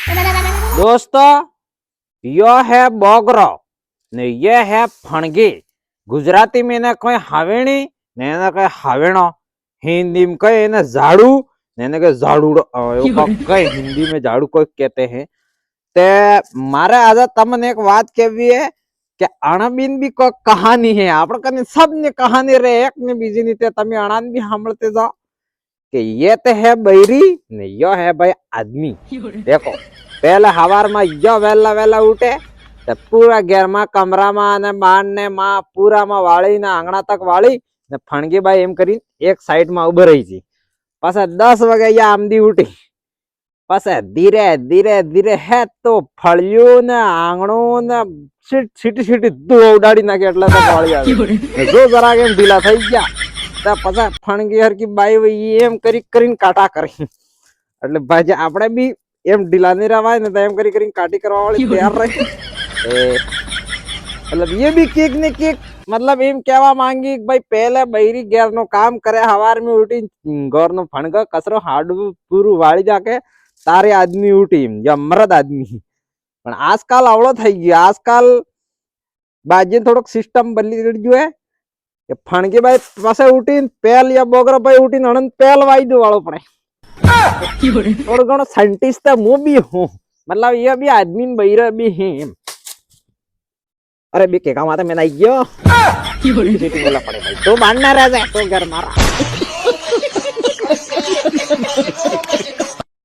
दोस्तों यो है बोगरो ने ये है फणगी। गुजराती में ने कोई हावेणी ने ने कोई हावेणो, हिंदी में कोई ने झाड़ू ने ने कोई झाड़ूड़ो, कोई हिंदी में झाड़ू कोई कहते हैं। ते मारे आज तमने एक बात कहवी है कि अणबीन भी कोई कहानी है। आपण कने सब ने कहानी रे, एक ने बीजी नी ते तमे अणान भी सांभळते जाओ कि ये तो है बैरी ने यो है भाई आदमी। देखो पहले हवार में यो वेला वेला उठे तो पूरा घेर में कमरा में बाण ने मां पूरा में वाली ने आंगणा तक वाली ने फणगी भाई एम करी एक साइड में उभ रही थी। पाछा 10 वागे या आमदी उठी, पाछा धीरे धीरे धीरे है तो फळियो ने आंगणो ने छीटी छीटी धूळ उडाड़ी नाखे એટલે તો વાળી આવી। જો જરા કેમ ઢીલા થઈ ગયા તો પાછા ફણગી હરકી બાઈ વઈ એમ કરી કરીને કાટા કરી એટલે ભાઈ આપણે બી એમ ઢીલા નહીં રવાય ને તો એમ કરી કરીને કાટી કરવા વાળી તૈયાર રહી। मतलब ये भी केक ने केक मतलब एम कहवा मांगी भाई पहले बहिरी घेर नो काम करे, हवार में उठी घर नो फणग कचरो हाडू पूरू वाળી जाके तारे आदमी उठी या मर्द आदमी। पण आजकाल आवड़ो થઈ ગયો। आजकाल बाजी थोड़ोक सिस्टम बदली गयो है कि फणगी भाई पासे उठी पेल या बोगरा भाई उठी अनंत पेल वाई दो वालो पड़े। थोड़ा घणो साइंटिस्ट मु भी हूँ, मतलब ये भी आदमी बहिरा भी है। अरे बी के काम आता मैं नहीं गयो पड़े भाई तो मानना रह जाए तो घर मारा।